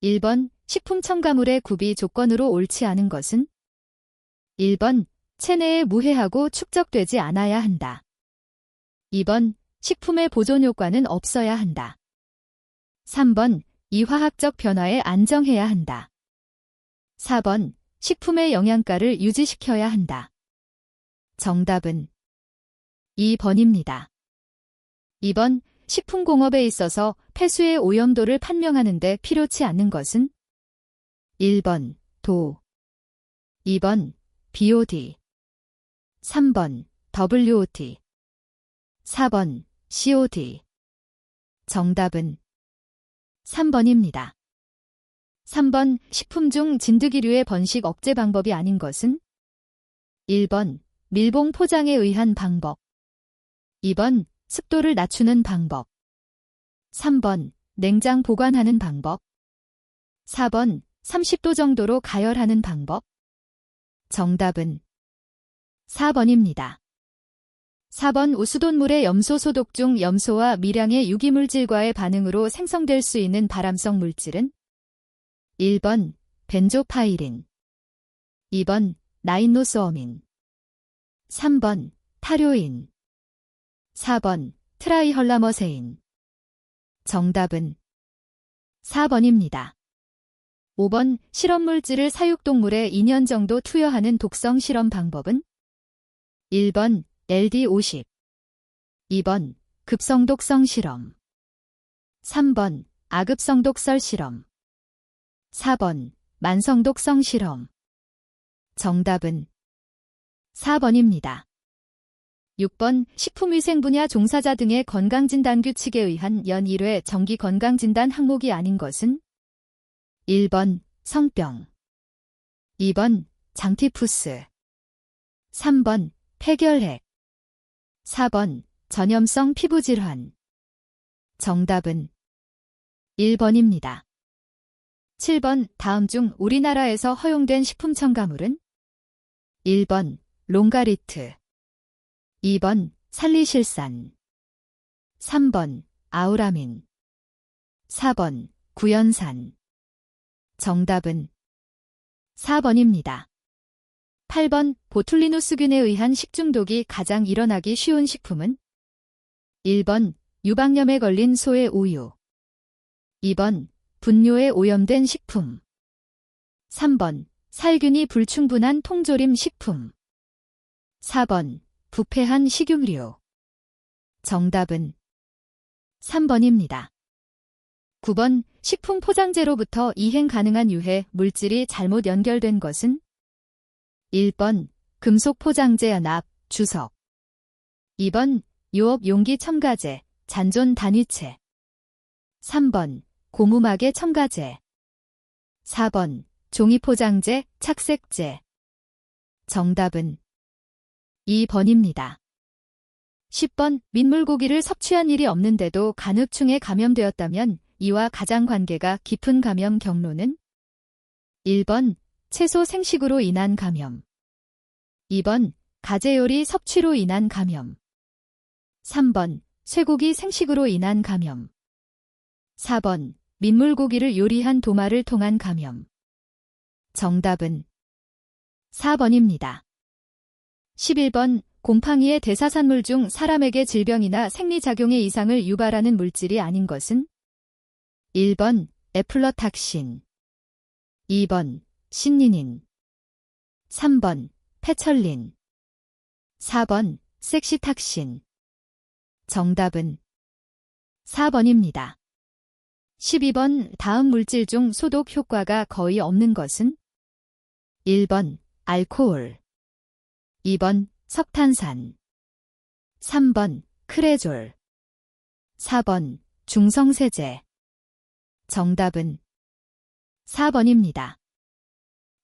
1번 식품 첨가물의 구비 조건으로 옳지 않은 것은 1번 체내에 무해하고 축적되지 않아야 한다. 2번 식품의 보존 효과는 없어야 한다. 3번 이 화학적 변화에 안정해야 한다. 4번 식품의 영양가를 유지시켜야 한다. 정답은 2번입니다. 2번 식품공업에 있어서 폐수의 오염도를 판명하는 데 필요치 않는 것은 1번 도, 2번 BOD, 3번 WOT, 4번 COD. 정답은 3번입니다. 3번 식품 중 진드기류의 번식 억제 방법이 아닌 것은 1번 밀봉 포장에 의한 방법, 2번 습도를 낮추는 방법, 3번 냉장 보관하는 방법, 4번 30도 정도로 가열하는 방법. 정답은 4번입니다. 4번 우수돗물의 염소 소독 중 염소와 미량의 유기물질과의 반응으로 생성될 수 있는 발암성 물질은 1번 벤조파이린, 2번 나인노스어민, 3번 타료인, 4번 트라이헐라머세인. 정답은 4번입니다. 5번 실험물질을 사육동물에 2년 정도 투여하는 독성 실험 방법은 1번 LD50, 2번 급성독성 실험, 3번 아급성독설 실험, 4번 만성독성 실험. 정답은 4번입니다. 6번 식품위생 분야 종사자 등의 건강진단 규칙에 의한 연 1회 정기 건강진단 항목이 아닌 것은 1번 성병, 2번 장티푸스, 3번 폐결핵, 4번 전염성 피부질환. 정답은 1번입니다. 7번 다음 중 우리나라에서 허용된 식품 첨가물은 1번 롱가리트, 2번 살리실산, 3번 아우라민, 4번 구연산. 정답은 4번입니다. 8번 보툴리누스균에 의한 식중독이 가장 일어나기 쉬운 식품은 1번 유방염에 걸린 소의 우유, 2번 분뇨에 오염된 식품, 3번 살균이 불충분한 통조림 식품, 4번 부패한 식용유. 정답은 3번입니다. 9번 식품 포장재로부터 이행 가능한 유해 물질이 잘못 연결된 것은 1번 금속 포장재 납, 주석, 2번 유업 용기 첨가제, 잔존 단위체, 3번 고무막의 첨가제, 4번 종이 포장재, 착색제. 정답은 2번입니다. 10번 민물고기를 섭취한 일이 없는데도 간흡충에 감염되었다면 이와 가장 관계가 깊은 감염 경로는 1번 채소 생식으로 인한 감염, 2번 가재요리 섭취로 인한 감염, 3번 쇠고기 생식으로 인한 감염, 4번 민물고기를 요리한 도마를 통한 감염. 정답은 4번입니다. 11번 곰팡이의 대사산물 중 사람에게 질병이나 생리작용의 이상을 유발하는 물질이 아닌 것은 1번 에플러탁신, 2번 신니닌, 3번 페철린, 4번 섹시탁신. 정답은 4번입니다. 12번 다음 물질 중 소독 효과가 거의 없는 것은 1번 알코올, 2번 석탄산, 3번 크레졸, 4번 중성세제. 정답은 4번입니다.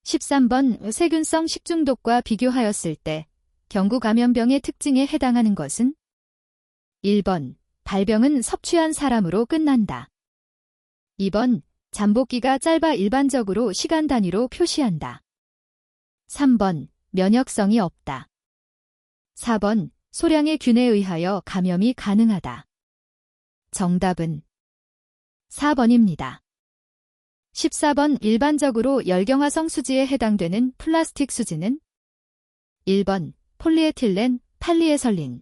13번 세균성 식중독과 비교하였을 때 경구 감염병의 특징에 해당하는 것은 1번 발병은 섭취한 사람으로 끝난다. 2번 잠복기가 짧아 일반적으로 시간 단위로 표시한다. 3번 면역성이 없다. 4번 소량의 균에 의하여 감염이 가능하다. 정답은 4번입니다. 14번 일반적으로 열경화성 수지에 해당되는 플라스틱 수지는 1번 폴리에틸렌, 팔리에설린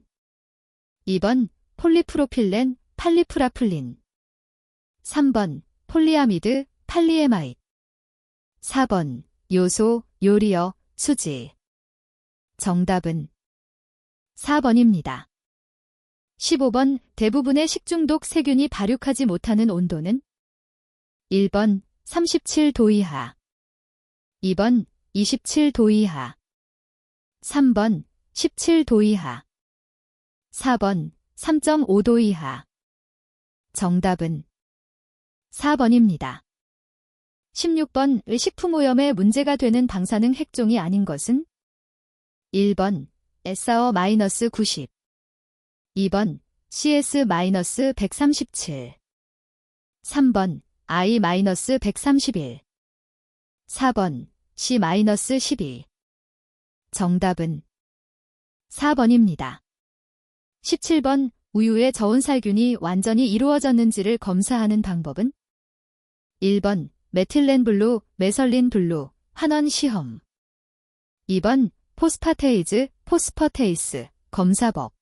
2번 폴리프로필렌, 팔리프라플린 3번 폴리아미드, 팔리에마이드 4번 요소, 요리어, 수지 정답은 4번입니다. 15번 대부분의 식중독 세균이 발육하지 못하는 온도는 1번 37도 이하 2번 27도 이하 3번 17도 이하 4번 3.5도 이하 정답은 4번입니다. 16번 식품오염에 문제가 되는 방사능 핵종이 아닌 것은 1번 SR-90 2번 CS-137 3번 I-131 4번 C-12 정답은 4번입니다. 17번 우유에 저온 살균이 완전히 이루어졌는지를 검사하는 방법은 1번 메틸렌블루, 메설린블루, 환원 시험 2번 포스파테이즈, 포스퍼테이스, 검사법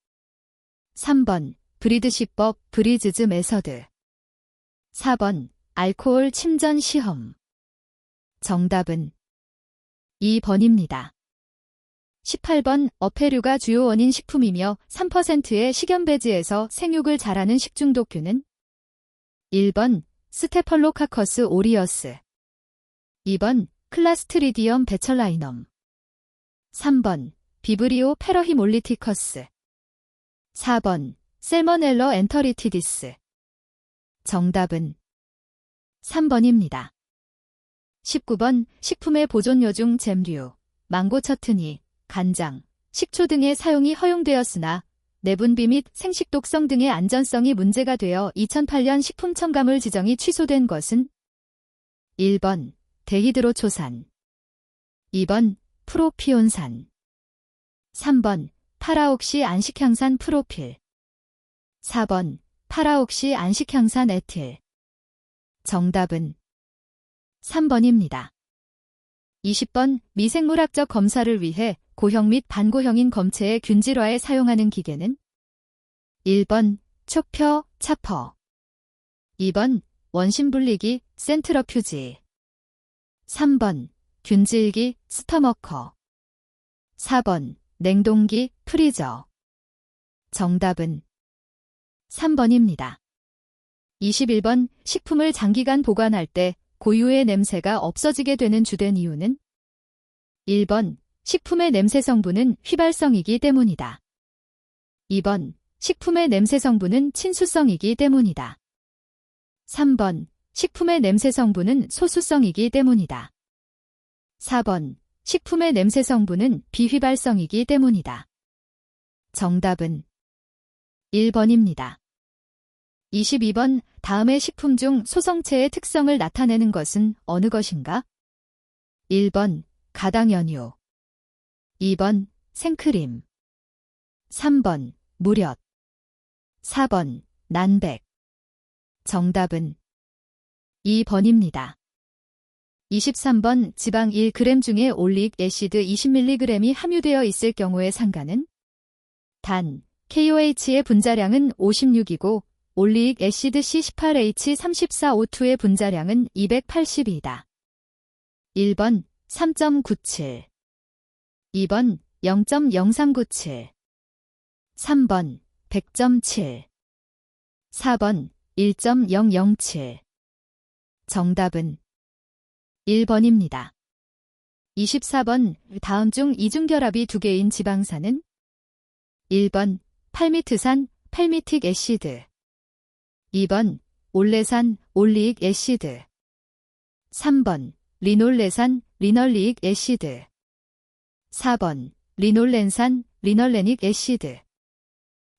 3번 브리드시법, 브리즈즈 메서드 4번 알코올 침전 시험 정답은 2번입니다. 18번 어패류가 주요 원인 식품이며 3%의 식염배지에서 생육을 잘하는 식중독균은 1번 스테펄로카커스 오리어스 2번 클라스트리디엄 베철라이넘 3번 비브리오 페러히몰리티커스 4번 셀모넬러 엔터리티디스 정답은 3번입니다. 19번 식품의 보존료 중 잼류, 망고 처트니, 간장, 식초 등의 사용이 허용되었으나 내분비 및 생식독성 등의 안전성이 문제가 되어 2008년 식품첨가물 지정이 취소된 것은 1번 데히드로초산 2번 프로피온산 3번 파라옥시 안식향산 프로필 4번 파라옥시 안식향산 에틸 정답은 3번입니다. 20번 미생물학적 검사를 위해 고형 및 반고형인 검체의 균질화에 사용하는 기계는 1번 촉표, 차퍼 2번 원심분리기, 센트러퓨지 3번 균질기, 스터머커 4번 냉동기, 프리저 정답은 3번입니다. 21번 식품을 장기간 보관할 때 고유의 냄새가 없어지게 되는 주된 이유는 1번 식품의 냄새 성분은 휘발성이기 때문이다. 2번 식품의 냄새 성분은 친수성이기 때문이다. 3번 식품의 냄새 성분은 소수성이기 때문이다. 4번 식품의 냄새 성분은 비휘발성이기 때문이다. 정답은 1번입니다. 22번 다음의 식품 중 소성체의 특성을 나타내는 것은 어느 것인가? 1번 가당연유 2번 생크림 3번 무렵 4번 난백 정답은 2번입니다. 23번 지방 1g 중에 올릭 애시드 20mg이 함유되어 있을 경우의 상가는 단 KOH의 분자량은 56이고 올릭 애시드 C18H34O2의 분자량은 280이다. 1번 3.97 2번 0.0397 3번 100.7 4번 1.007 정답은 1번입니다. 24번 다음 중 이중결합이 2개인 지방산은 1번 팔미트산, 팔미틱 애시드 2번 올레산, 올리익 애시드 3번 리놀레산, 리널리익 애시드 4번 리놀렌산, 리널레닉 애시드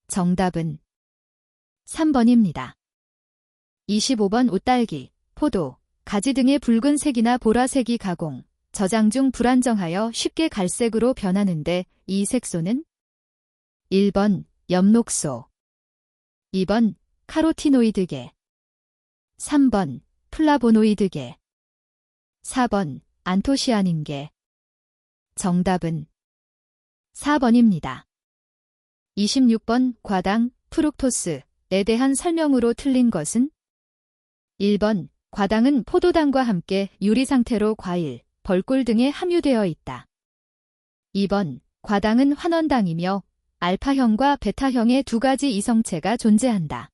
정답은 3번입니다. 25번 옷딸기, 포도, 가지 등의 붉은색이나 보라색이 가공, 저장 중 불안정하여 쉽게 갈색으로 변하는데 이 색소는 1번 엽록소 2번 카로티노이드계 3번 플라보노이드계 4번 안토시아닌계. 정답은 4번입니다. 26번 과당, 프룩토스에 대한 설명으로 틀린 것은? 1번 과당은 포도당과 함께 유리 상태로 과일, 벌꿀 등에 함유되어 있다. 2번 과당은 환원당이며 알파형과 베타형의 두 가지 이성체가 존재한다.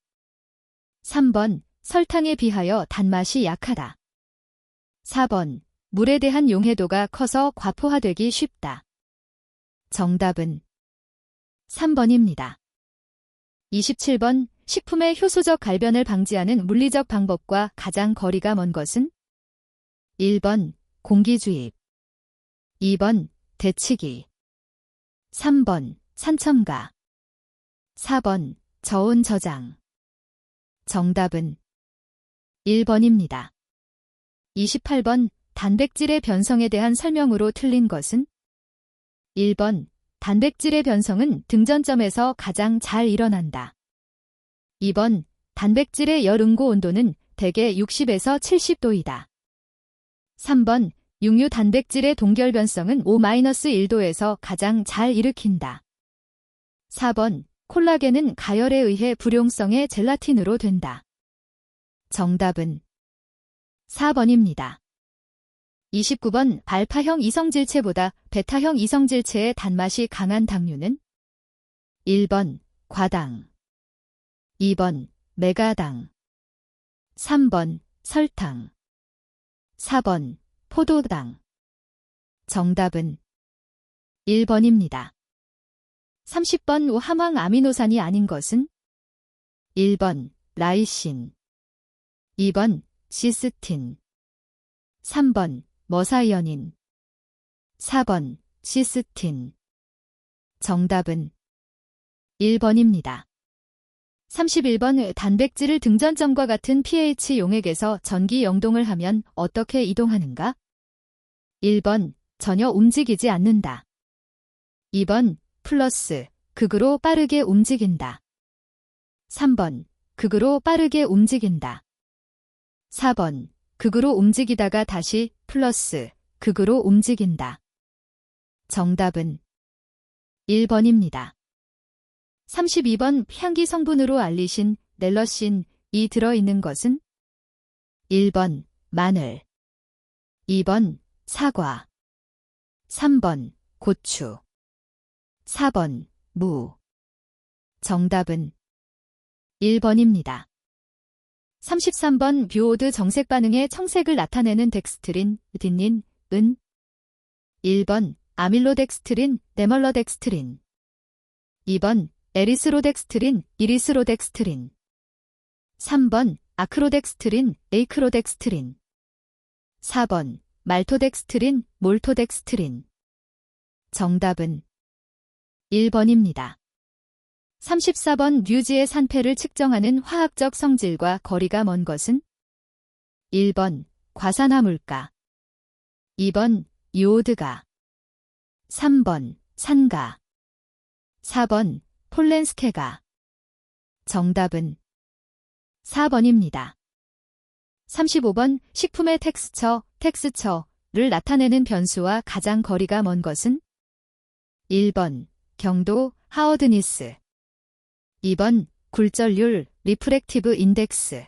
3번 설탕에 비하여 단맛이 약하다. 4번 물에 대한 용해도가 커서 과포화되기 쉽다. 정답은 3번입니다. 27번 식품의 효소적 갈변을 방지하는 물리적 방법과 가장 거리가 먼 것은? 1번 공기주입, 2번 데치기, 3번 산첨가, 4번 저온 저장. 정답은 1번입니다. 28번 단백질의 변성에 대한 설명으로 틀린 것은? 1번 단백질의 변성은 등전점에서 가장 잘 일어난다. 2번 단백질의 열 응고 온도는 대개 60에서 70도이다. 3번 육류 단백질의 동결 변성은 5-1도에서 가장 잘 일으킨다. 4번 콜라겐은 가열에 의해 불용성의 젤라틴으로 된다. 정답은 4번입니다. 29번 알파형 이성질체보다 베타형 이성질체의 단맛이 강한 당류는? 1번 과당, 2번 메가당, 3번 설탕, 4번 포도당. 정답은 1번입니다. 30번 함황 아미노산이 아닌 것은? 1번 라이신, 2번 시스틴, 3번 머사이어닌, 4번 시스틴. 정답은 1번입니다. 31번 단백질을 등전점과 같은 pH 용액에서 전기 영동을 하면 어떻게 이동하는가? 1번 전혀 움직이지 않는다. 2번 플러스 극으로 빠르게 움직인다. 3번 극으로 빠르게 움직인다. 4번 극으로 움직이다가 다시 플러스 극으로 움직인다. 정답은 1번입니다. 32번 향기 성분으로 알리신 넬러신이 들어있는 것은? 1번 마늘, 2번 사과, 3번 고추, 4번 무. 정답은 1번입니다. 33번 뷰오드 정색 반응의 청색을 나타내는 덱스트린, 딘닌, 은. 1번 아밀로덱스트린, 네멀러덱스트린. 2번 에리스로덱스트린, 이리스로덱스트린. 3번 아크로덱스트린, 에이크로덱스트린. 4번 말토덱스트린, 몰토덱스트린. 정답은 1번입니다. 34번 뮤지의 산패를 측정하는 화학적 성질과 거리가 먼 것은? 1번 과산화물가, 2번 요오드가, 3번 산가, 4번 폴렌스케가. 정답은 4번입니다. 35번 식품의 텍스처를 나타내는 변수와 가장 거리가 먼 것은? 1번 경도, 하워드니스, 2번 굴절률, 리프렉티브 인덱스,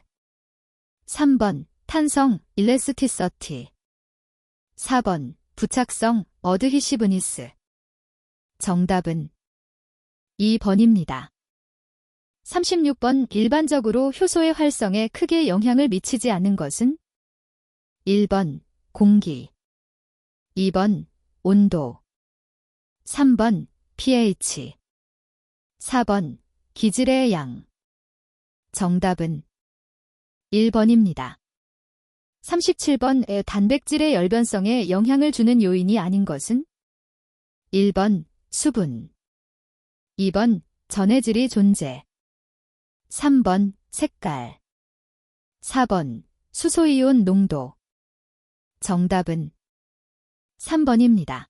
3번 탄성, 일레스티서티, 4번 부착성, 어드히시브니스. 정답은 2번입니다. 36번 일반적으로 효소의 활성에 크게 영향을 미치지 않는 것은? 1번 공기, 2번 온도, 3번 pH, 4번 기질의 양. 정답은 1번입니다. 37번 단백질의 열변성에 영향을 주는 요인이 아닌 것은? 1번 수분, 2번 전해질이 존재, 3번 색깔, 4번 수소이온 농도. 정답은 3번입니다.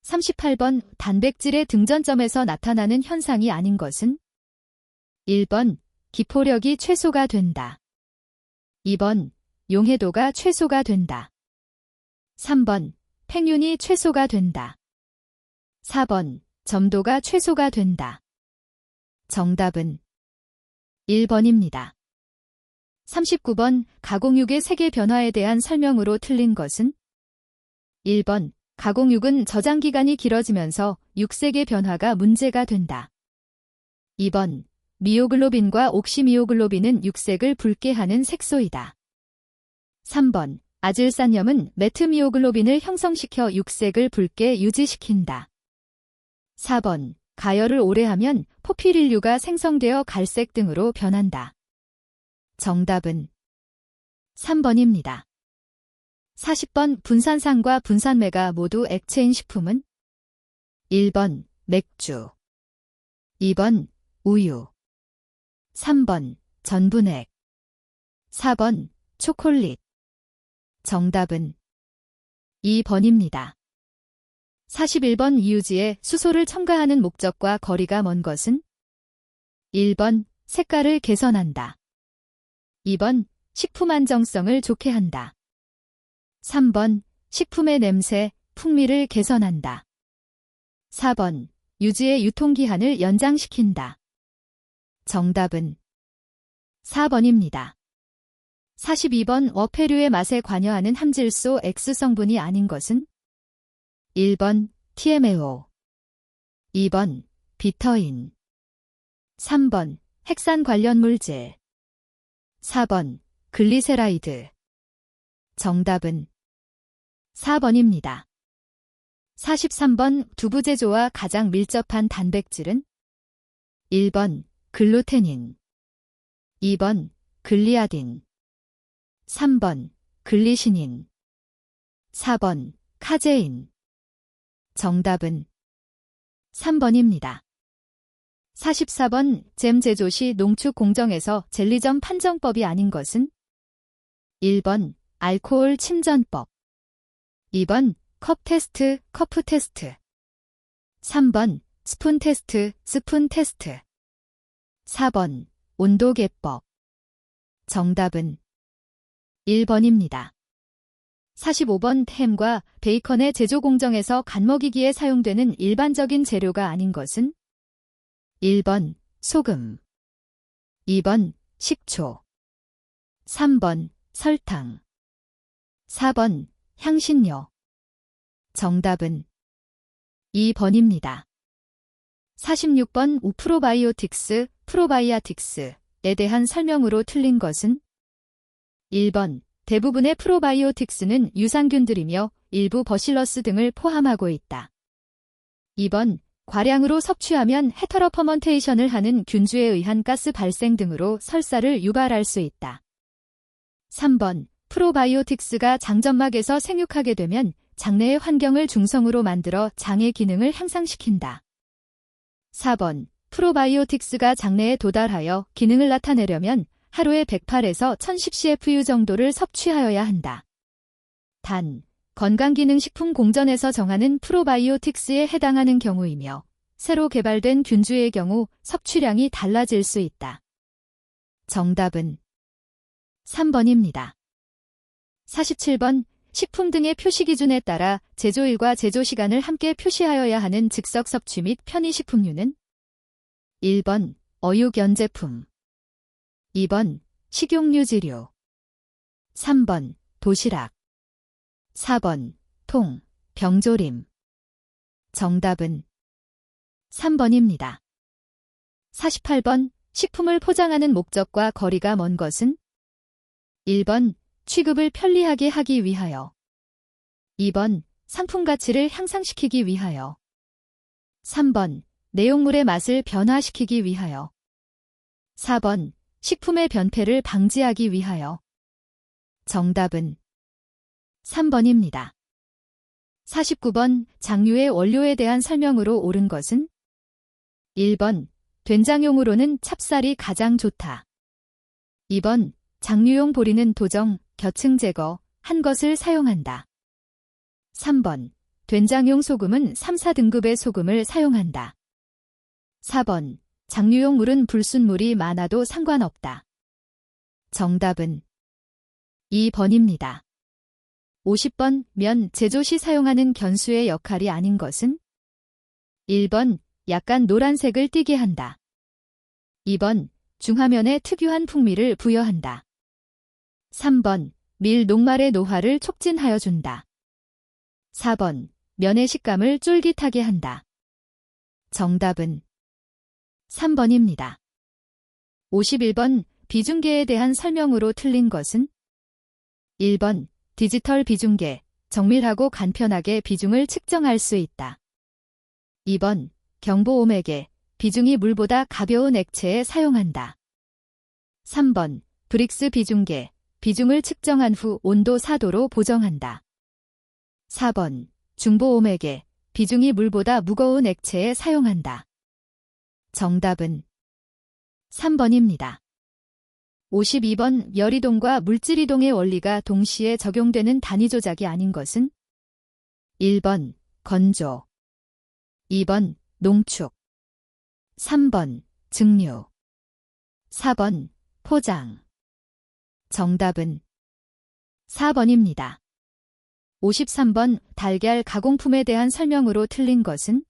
38번 단백질의 등전점에서 나타나는 현상이 아닌 것은? 1번 기포력이 최소가 된다, 2번 용해도가 최소가 된다. 3번, 팽윤이 최소가 된다. 4번, 점도가 최소가 된다. 정답은 1번입니다. 39번, 가공육의 세계 변화에 대한 설명으로 틀린 것은? 1번, 가공육은 저장기간이 길어지면서 육색의 변화가 문제가 된다. 2번, 미오글로빈과 옥시미오글로빈은 육색을 붉게 하는 색소이다. 3번, 아질산염은 메트미오글로빈을 형성시켜 육색을 붉게 유지시킨다. 4번, 가열을 오래 하면 포피릴류가 생성되어 갈색 등으로 변한다. 정답은 3번입니다. 40번, 분산산과 분산매가 모두 액체인 식품은? 1번, 맥주. 2번, 우유. 3번, 전분액. 4번, 초콜릿. 정답은 2번입니다. 41번, 이유지에 수소를 첨가하는 목적과 거리가 먼 것은? 1번, 색깔을 개선한다. 2번, 식품 안정성을 좋게 한다. 3번, 식품의 냄새, 풍미를 개선한다. 4번, 유지의 유통기한을 연장시킨다. 정답은 4번입니다. 42번, 어패류의 맛에 관여하는 함질소 X성분이 아닌 것은? 1번, TMAO. 2번, 비터인. 3번, 핵산 관련 물질. 4번, 글리세라이드. 정답은 4번입니다. 43번, 두부 제조와 가장 밀접한 단백질은? 1번, 글루테닌. 2번, 글리아딘. 3번, 글리시닌. 4번, 카제인. 정답은 3번입니다. 44번, 잼 제조 시 농축 공정에서 젤리점 판정법이 아닌 것은? 1번, 알코올 침전법. 2번, 컵 테스트, 커프 테스트. 3번, 스푼 테스트, 스푼 테스트. 4번, 온도계법. 정답은 1번입니다. 45번, 햄과 베이컨의 제조 공정에서 간먹이기에 사용되는 일반적인 재료가 아닌 것은? 1번, 소금. 2번, 식초. 3번, 설탕. 4번, 향신료. 정답은 2번입니다. 46번, 우프로바이오틱스, 프로바이아틱스에 대한 설명으로 틀린 것은? 1번, 대부분의 프로바이오틱스는 유산균들이며 일부 버실러스 등을 포함하고 있다. 2번, 과량으로 섭취하면 헤터로퍼먼테이션을 하는 균주에 의한 가스 발생 등으로 설사를 유발할 수 있다. 3번, 프로바이오틱스가 장점막에서 생육하게 되면 장내의 환경을 중성으로 만들어 장의 기능을 향상시킨다. 4번, 프로바이오틱스가 장내에 도달하여 기능을 나타내려면 하루에 108에서 1010cfu 정도를 섭취하여야 한다. 단, 건강기능식품 공전에서 정하는 프로바이오틱스에 해당하는 경우이며 새로 개발된 균주의 경우 섭취량이 달라질 수 있다. 정답은 3번입니다. 47번, 식품 등의 표시 기준에 따라 제조일과 제조시간을 함께 표시하여야 하는 즉석 섭취 및 편의식품류는? 1번, 어육연제품. 2번, 식용유지류. 3번, 도시락. 4번, 통, 병조림. 정답은 3번입니다. 48번, 식품을 포장하는 목적과 거리가 먼 것은? 1번, 취급을 편리하게 하기 위하여. 2번, 상품 가치를 향상시키기 위하여. 3번, 내용물의 맛을 변화시키기 위하여. 4번, 식품의 변폐를 방지하기 위하여. 정답은 3번입니다. 49번, 장류의 원료에 대한 설명으로 옳은 것은? 1번, 된장용으로는 찹쌀이 가장 좋다. 2번, 장류용 보리는 도정, 겨층 제거, 한 것을 사용한다. 3번, 된장용 소금은 3, 4등급의 소금을 사용한다. 4번, 장류용 물은 불순물이 많아도 상관없다. 정답은 2번입니다. 50번 면 제조 시 사용하는 견수의 역할이 아닌 것은? 1번 약간 노란색을 띠게 한다. 2번 중화면에 특유한 풍미를 부여한다. 3번 밀 녹말의 노화를 촉진하여 준다. 4번 면의 식감을 쫄깃하게 한다. 정답은 3번입니다. 51번 비중계에 대한 설명으로 틀린 것은? 1번 디지털 비중계, 정밀하고 간편하게 비중을 측정할 수 있다. 2번 경보 오맥에, 비중이 물보다 가벼운 액체에 사용한다. 3번 브릭스 비중계, 비중을 측정한 후 온도 4도로 보정한다. 4번 중보 오맥에, 비중이 물보다 무거운 액체에 사용한다. 정답은 3번입니다. 52번 열이동과 물질이동의 원리가 동시에 적용되는 단위 조작이 아닌 것은? 1번 건조, 2번 농축, 3번 증류, 4번 포장. 정답은 4번입니다. 53번 달걀 가공품에 대한 설명으로 틀린 것은?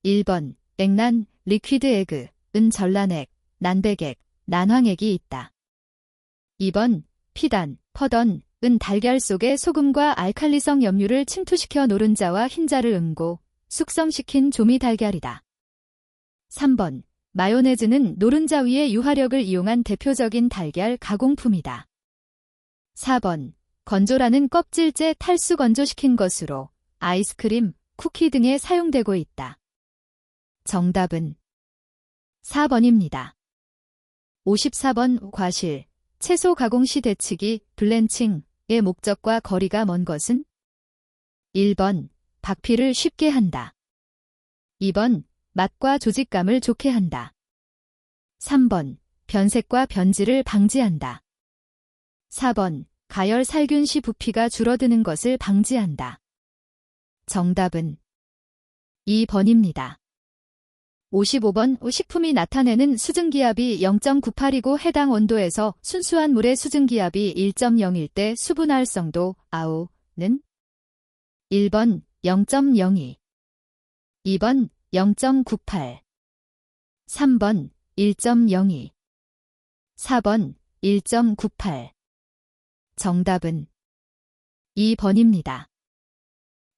1번 액난, 리퀴드 에그, 은 전란액, 난백액, 난황액이 있다. 2번 피단, 퍼던, 은 달걀 속에 소금과 알칼리성 염류를 침투시켜 노른자와 흰자를 응고 숙성시킨 조미 달걀이다. 3번 마요네즈는 노른자 위에 유화력을 이용한 대표적인 달걀 가공품이다. 4번 건조라는 껍질째 탈수 건조시킨 것으로 아이스크림, 쿠키 등에 사용되고 있다. 정답은 4번입니다. 54번 과실, 채소 가공 시 데치기, 블렌칭의 목적과 거리가 먼 것은? 1번 박피를 쉽게 한다. 2번 맛과 조직감을 좋게 한다. 3번 변색과 변질을 방지한다. 4번 가열 살균 시 부피가 줄어드는 것을 방지한다. 정답은 2번입니다. 55번 식품이 나타내는 수증기압이 0.98이고 해당 온도에서 순수한 물의 수증기압이 1.0일 때 수분 활성도 아우는? 1번 0.02, 2번 0.98, 3번 1.02, 4번 1.98. 정답은 2번입니다.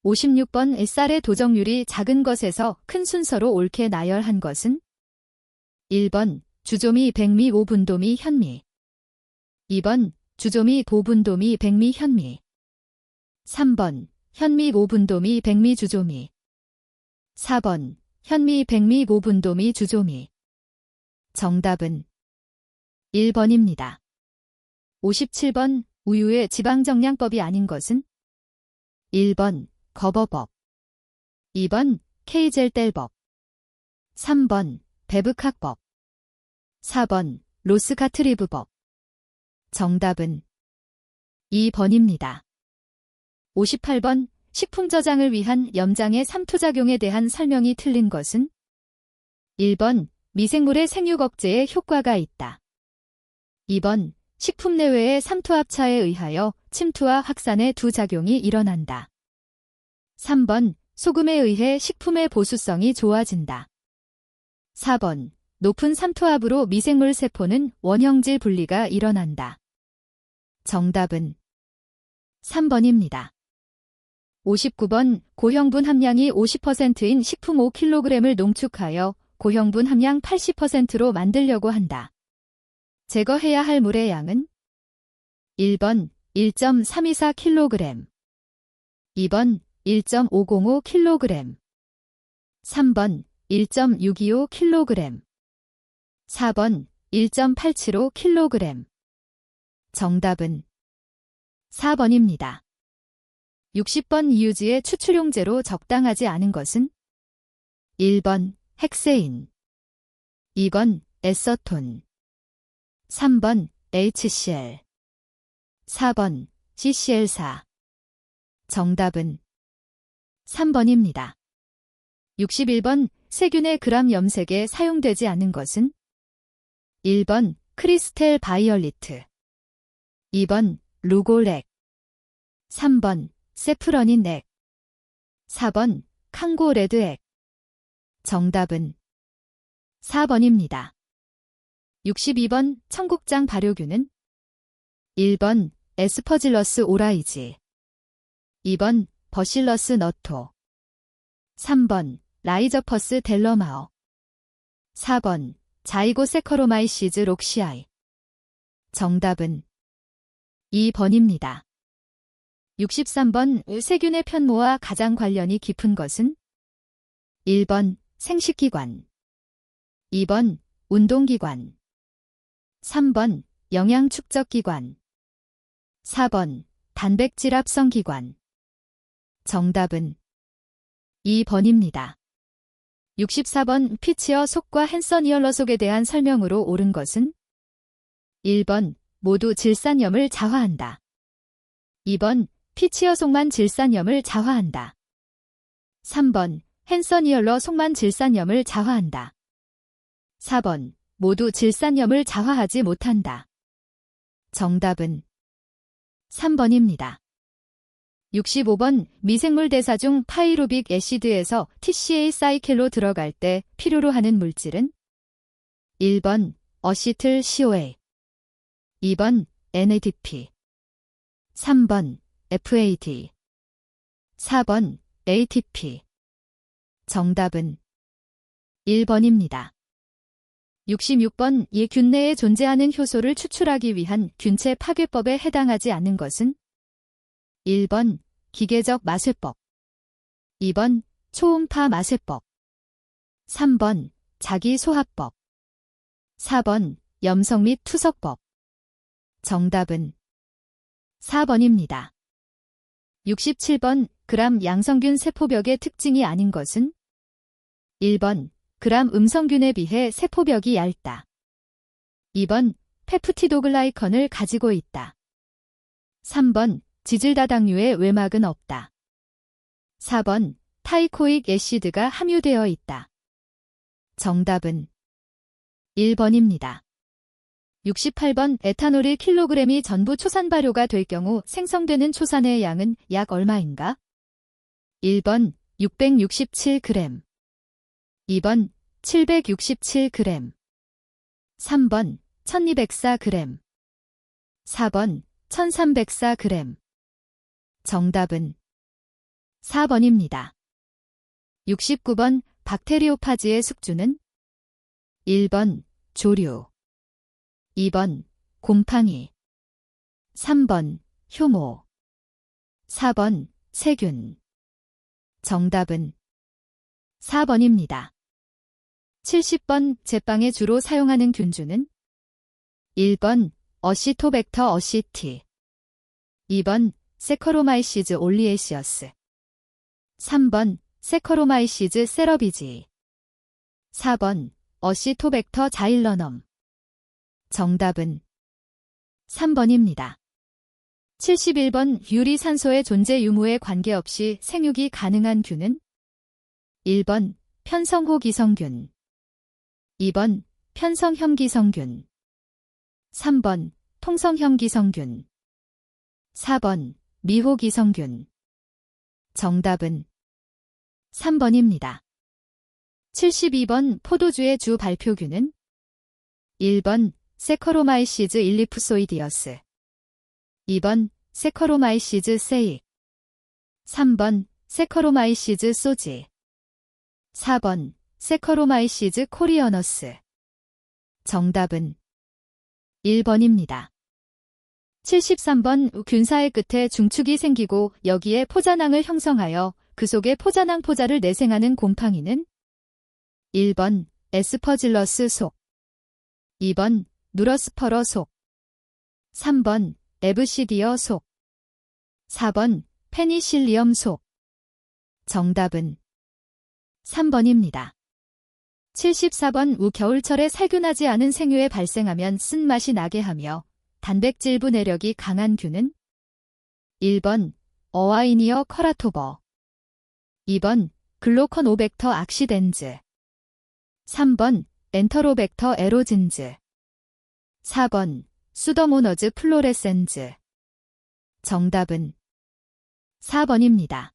56번 쌀의 도정률이 작은 것에서 큰 순서로 옳게 나열한 것은? 1번 주조미, 백미, 오분도미, 현미, 2번 주조미, 보분도미, 백미, 현미, 3번 현미, 오분도미, 백미, 주조미, 4번 현미, 백미, 오분도미, 주조미. 정답은 1번입니다. 57번 우유의 지방정량법이 아닌 것은? 1번 거버법, 2번 케이젤델법, 3번 베브칵법, 4번 로스카트리브법. 정답은 2번입니다. 58번 식품 저장을 위한 염장의 3투작용에 대한 설명이 틀린 것은? 1번 미생물의 생육 억제에 효과가 있다. 2번 식품 내외의 삼투압차에 의하여 침투와 확산의 두 작용이 일어난다. 3번 소금에 의해 식품의 보수성이 좋아진다. 4번 높은 삼투압으로 미생물 세포는 원형질 분리가 일어난다. 정답은 3번입니다. 59번 고형분 함량이 50%인 식품 5kg을 농축하여 고형분 함량 80%로 만들려고 한다. 제거해야 할 물의 양은? 1번 1.324kg, 2번 1.505kg, 3번 1.625kg, 4번 1.875kg. 정답은 4번입니다. 60번 이유지의 추출용제로 적당하지 않은 것은? 1번 헥세인, 2번 에서톤, 3번 HCl, 4번 CCl4. 정답은 3번입니다. 61번 세균의 그람 염색에 사용되지 않은 것은? 1번 크리스텔 바이올리트, 2번 루골렉, 3번 세프러닌 액. 4번 칸고 레드 액. 정답은 4번입니다. 62번 청국장 발효균은 1번 에스퍼질러스 오라이지, 2번 버실러스 너토, 3번 라이저퍼스 델러마어, 4번 자이고세커로마이시즈 록시아이. 정답은 2번입니다. 63번 세균의 편모와 가장 관련이 깊은 것은 1번 생식기관, 2번 운동기관, 3번 영양축적기관, 4번 단백질 합성기관. 정답은 2번입니다. 64번 피치어 속과 헨선 이얼러 속에 대한 설명으로 옳은 것은 1번 모두 질산염을 자화한다. 2번 피치어 속만 질산염을 자화한다. 3번 헨선 이얼러 속만 질산염을 자화한다. 4번 모두 질산염을 자화하지 못한다. 정답은 3번입니다. 65번 미생물 대사 중 파이루빅 애시드에서 TCA 사이클로 들어갈 때 필요로 하는 물질은 1번 어시틀 COA, 2번 NADP, 3번 FAD, 4번 ATP. 정답은 1번입니다. 66번 이 균 내에 존재하는 효소를 추출하기 위한 균체 파괴법에 해당하지 않는 것은 1번 기계적 마쇠법, 2번 초음파 마쇠법, 3번 자기소화법, 4번 염석 및 투석법. 정답은 4번입니다. 67번 그람 양성균 세포벽의 특징이 아닌 것은 1번 그람 음성균에 비해 세포벽이 얇다. 2번 페프티도글라이컨을 가지고 있다. 3번 지질다당류의 외막은 없다. 4번 타이코익 애시드가 함유되어 있다. 정답은 1번입니다. 68번 에탄올이 킬로그램이 전부 초산 발효가 될 경우 생성되는 초산의 양은 약 얼마인가? 1번 667g, 2번 767g, 3번 1204g, 4번 1304g. 정답은 4번입니다. 69번 박테리오파지의 숙주는 1번 조류, 2번 곰팡이, 3번 효모, 4번 세균. 정답은 4번입니다. 70번 제빵에 주로 사용하는 균주는 1번 어시토벡터 어시티, 2번 세커로마이시즈 올리에시어스, 3번 세커로마이시즈 세러비지, 4번 어시토벡터 자일러넘. 정답은 3번입니다. 71번 유리산소의 존재 유무에 관계없이 생육이 가능한 균은 1번 편성호기성균, 2번 편성형기성균, 3번 통성형기성균, 4번 미호기성균. 정답은 3번입니다. 72번 포도주의 주 발표균은 1번 세커로마이시즈 일리프소이디어스, 2번 세커로마이시즈 세익, 3번 세커로마이시즈 소지, 4번 세커로마이시즈 코리어너스. 정답은 1번입니다. 73번 균사의 끝에 중축이 생기고 여기에 포자낭을 형성하여 그 속에 포자낭 포자를 내생하는 곰팡이는 1번 에스퍼질러스 속, 2번 누러스퍼러 속, 3번 에브시디어 속, 4번 페니실리엄 속. 정답은 3번입니다. 74번 겨울철에 살균하지 않은 생유에 발생하면 쓴맛이 나게 하며 단백질부 내력이 강한 균은 1번 어와이니어 커라토버, 2번 글로컨오벡터 악시덴즈, 3번 엔터로벡터 에로진즈, 4번 수더모너즈 플로레센즈. 정답은 4번입니다.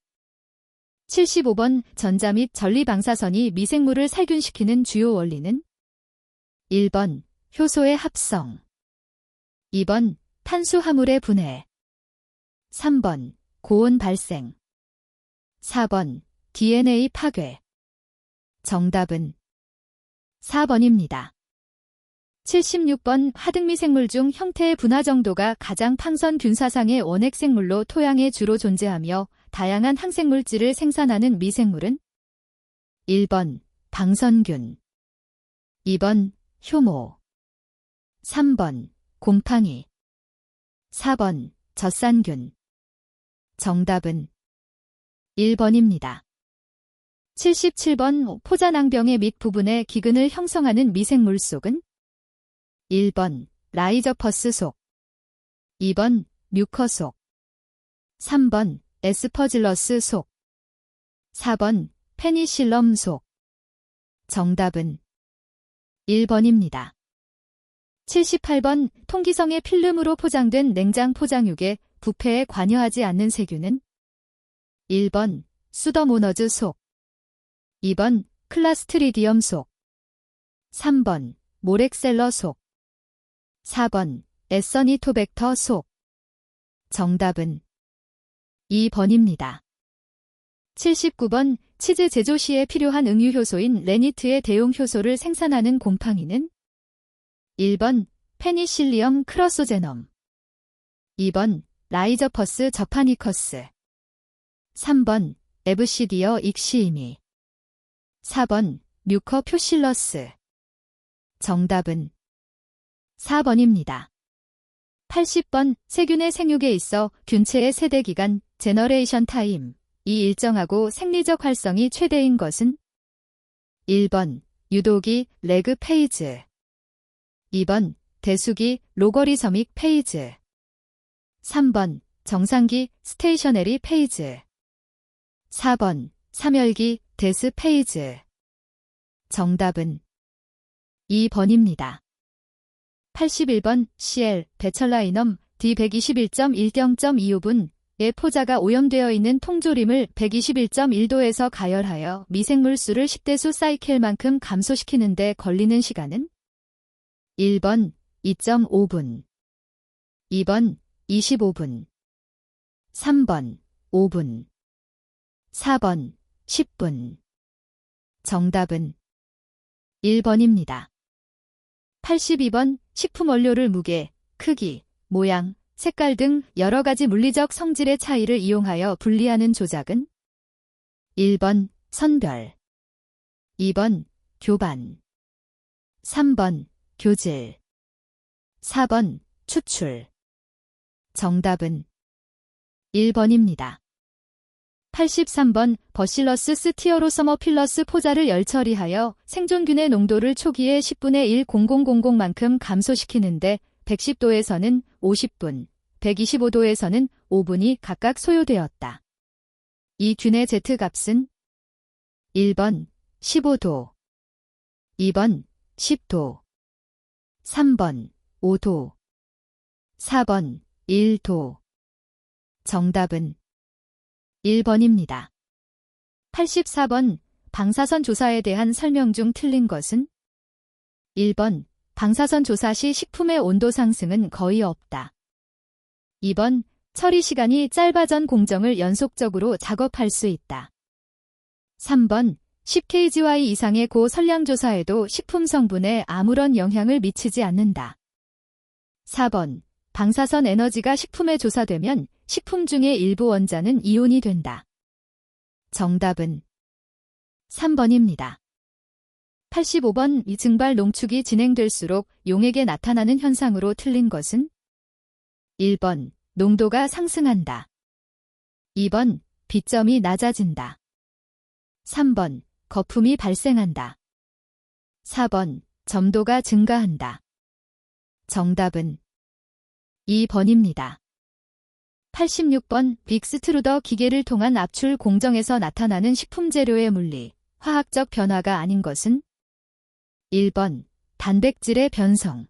75번 전자 및 전리 방사선이 미생물을 살균시키는 주요 원리는 1번 효소의 합성 2번 탄수화물의 분해 3번 고온 발생 4번 DNA 파괴 정답은 4번입니다. 76번 하등미생물 중 형태의 분화 정도가 가장 팡선균사상의 원핵생물로 토양에 주로 존재하며 다양한 항생물질을 생산하는 미생물은 1번 방선균 2번 효모 3번 곰팡이 4번 젖산균 정답은 1번입니다. 77번 포자낭병의 밑 부분에 기근을 형성하는 미생물 속은 1번 라이저퍼스 속 2번 뮤커 속 3번 에스퍼질러스 속 4번 페니실럼 속 정답은 1번입니다. 78번 통기성의 필름으로 포장된 냉장 포장육에 부패에 관여하지 않는 세균은 1번 수더모너즈 속 2번 클라스트리디엄 속 3번 모렉셀러 속 4번 에서니토벡터 속 정답은 2번입니다. 79번 치즈 제조 시에 필요한 응유효소인 레니트의 대용효소를 생산하는 곰팡이는 1번 페니실리엄 크러소제넘 2번 라이저퍼스 저파니커스 3번 에브시디어 익시이미 4번 뮤커 표실러스 정답은 4번입니다. 80번 세균의 생육에 있어 균체의 세대기간 제너레이션 타임 이 일정하고 생리적 활성이 최대인 것은 1번 유도기 레그 페이즈 2번 대수기 로거리서믹 페이즈 3번 정상기 스테이셔너리 페이즈 4번 사멸기 데스 페이즈 정답은 2번입니다. 81번 CL 베철라이넘 D121.1.25분의 포자가 오염되어 있는 통조림을 121.1도에서 가열하여 미생물수를 10대수 사이클만큼 감소시키는 데 걸리는 시간은 1번 2.5분 2번 25분 3번 5분 4번 10분 정답은 1번입니다. 82번 식품 원료를 무게, 크기, 모양, 색깔 등 여러 가지 물리적 성질의 차이를 이용하여 분리하는 조작은 1번 선별 2번 교반 3번 교질 4번 추출 정답은 1번입니다. 83번 버실러스 스티어로서머필러스 포자를 열처리하여 생존균의 농도를 초기에 10분의 1,000만큼 감소시키는데 110도에서는 50분, 125도에서는 5분이 각각 소요되었다. 이 균의 Z값은 1번 15도, 2번 10도, 3번 5도, 4번 1도. 정답은 1번입니다. 84번 방사선 조사에 대한 설명 중 틀린 것은 1번 방사선 조사 시 식품의 온도 상승은 거의 없다. 2번 처리 시간이 짧아 전 공정을 연속적으로 작업할 수 있다. 3번 10kg 이상의 고설량 조사에도 식품 성분에 아무런 영향을 미치지 않는다. 4번 방사선 에너지가 식품에 조사되면 식품 중의 일부 원자는 이온이 된다. 정답은 3번입니다. 85번 이 증발 농축이 진행될수록 용액에 나타나는 현상으로 틀린 것은 1번 농도가 상승한다. 2번 비점이 낮아진다. 3번 거품이 발생한다. 4번 점도가 증가한다. 정답은 2번입니다. 86번 빅스트루더 기계를 통한 압출 공정에서 나타나는 식품 재료의 물리, 화학적 변화가 아닌 것은 1번 단백질의 변성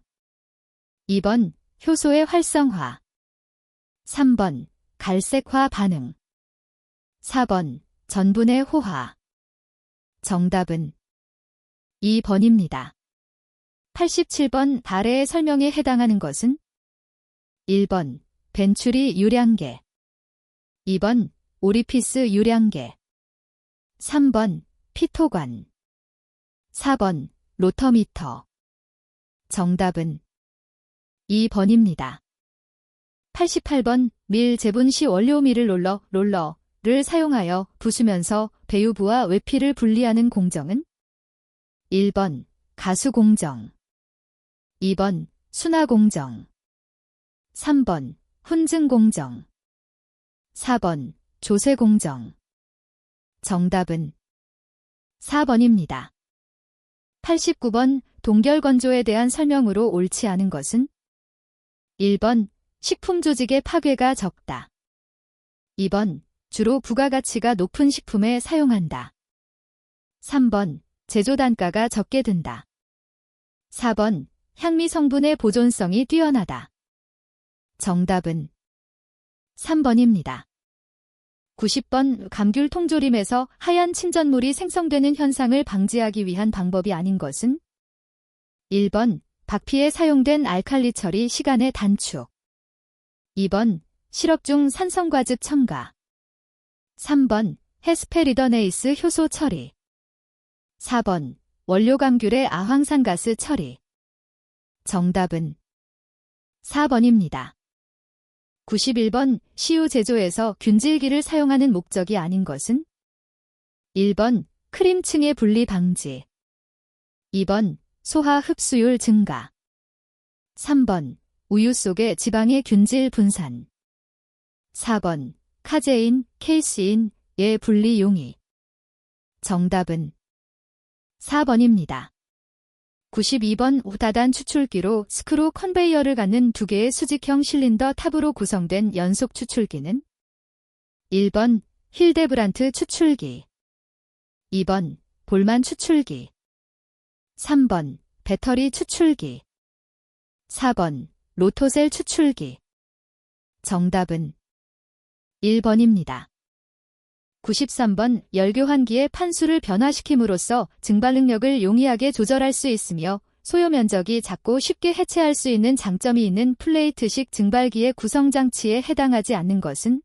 2번 효소의 활성화 3번 갈색화 반응 4번 전분의 호화. 정답은 2번입니다. 87번 아래의 설명에 해당하는 것은 1번 벤추리 유량계, 2번 오리피스 유량계, 3번 피토관, 4번 로터미터. 정답은 2번입니다. 88번 밀 재분 시 원료밀을 롤러를 사용하여 부수면서 배유부와 외피를 분리하는 공정은 1번 가수공정, 2번 순화공정, 3번 훈증공정, 4번 조쇄공정. 정답은 4번입니다. 89번 동결건조에 대한 설명으로 옳지 않은 것은 1번 식품 조직의 파괴가 적다, 2번 주로 부가가치가 높은 식품에 사용한다, 3번 제조 단가가 적게 든다, 4번 향미 성분의 보존성이 뛰어나다. 정답은 3번입니다. 90번 감귤 통조림에서 하얀 침전물이 생성되는 현상을 방지하기 위한 방법이 아닌 것은 1번 박피에 사용된 알칼리 처리 시간의 단축, 2번 시럽 중 산성과즙 첨가, 3번 헤스페리더네이스 효소 처리, 4번 원료 감귤의 아황산가스 처리. 정답은 4번입니다. 91번 CU 제조에서 균질기를 사용하는 목적이 아닌 것은 1번 크림층의 분리 방지, 2번 소화 흡수율 증가, 3번 우유 속의 지방의 균질 분산, 4번 카제인, 케이스인의 분리 용이. 정답은 4번입니다. 92번 우다단 추출기로 스크루 컨베이어를 갖는 두 개의 수직형 실린더 탑으로 구성된 연속 추출기는 1번 힐데브란트 추출기, 2번 볼만 추출기, 3번 배터리 추출기, 4번 로토셀 추출기. 정답은 1번입니다. 93번 열교환기의 판수를 변화시킴으로써 증발 능력을 용이하게 조절할 수 있으며 소요 면적이 작고 쉽게 해체할 수 있는 장점이 있는 플레이트식 증발기의 구성장치에 해당하지 않는 것은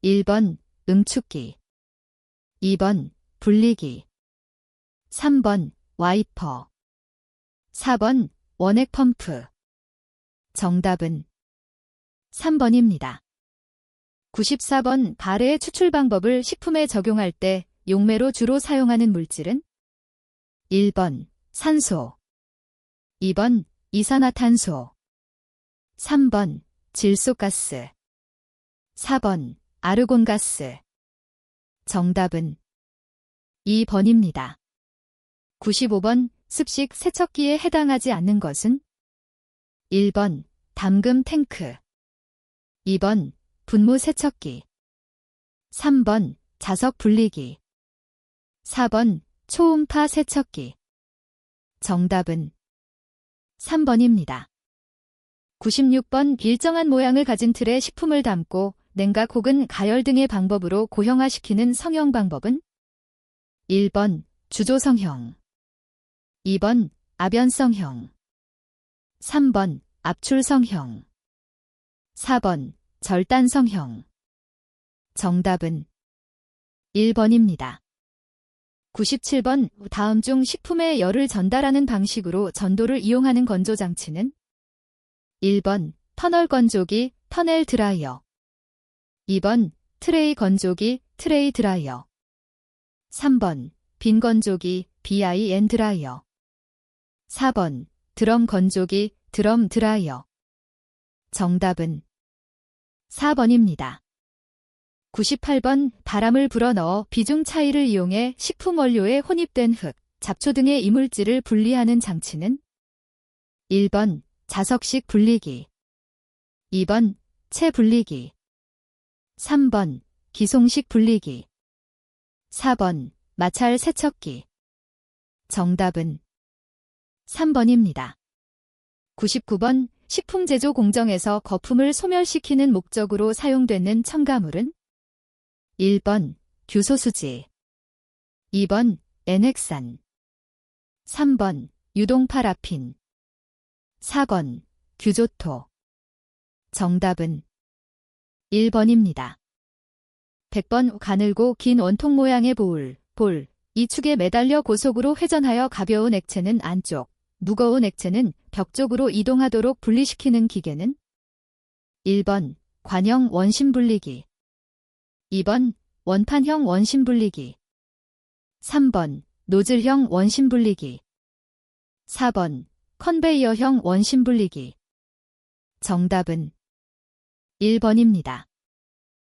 1번 응축기, 2번 분리기, 3번 와이퍼, 4번 원액 펌프. 정답은 3번입니다. 94번 가래의 추출 방법을 식품에 적용할 때 용매로 주로 사용하는 물질은 1번 산소, 2번 이산화탄소, 3번 질소가스, 4번 아르곤가스. 정답은 2번입니다. 95번 습식 세척기에 해당하지 않는 것은 1번 담금 탱크, 2번 분무 세척기, 3번 자석 분리기, 4번 초음파 세척기. 정답은 3번입니다. 96번 일정한 모양을 가진 틀에 식품을 담고 냉각 혹은 가열 등의 방법으로 고형화시키는 성형 방법은 1번 주조성형, 2번 아변성형, 3번 압출성형, 4번 절단성형. 정답은 1번입니다. 97번 다음 중 식품에 열을 전달하는 방식으로 전도를 이용하는 건조장치는 1번 터널 건조기, 터널 드라이어, 2번 트레이 건조기, 트레이 드라이어, 3번 빈 건조기, BIN 드라이어, 4번 드럼 건조기, 드럼 드라이어. 정답은 4번입니다. 98번 바람을 불어넣어 비중 차이를 이용해 식품 원료에 혼입된 흙, 잡초 등의 이물질을 분리하는 장치는 1번 자석식 분리기, 2번 채 분리기, 3번 기송식 분리기, 4번 마찰 세척기. 정답은 3번입니다. 99번 식품 제조 공정에서 거품을 소멸시키는 목적으로 사용되는 첨가물은 1번 규소수지, 2번 엔핵산, 3번 유동파라핀, 4번 규조토. 정답은 1번입니다. 100번 가늘고 긴 원통 모양의 볼. 이 축에 매달려 고속으로 회전하여 가벼운 액체는 안쪽, 무거운 액체는 벽 쪽으로 이동하도록 분리시키는 기계는 1번 관형 원심 분리기, 2번 원판형 원심 분리기, 3번 노즐형 원심 분리기, 4번 컨베이어형 원심 분리기. 정답은 1번입니다.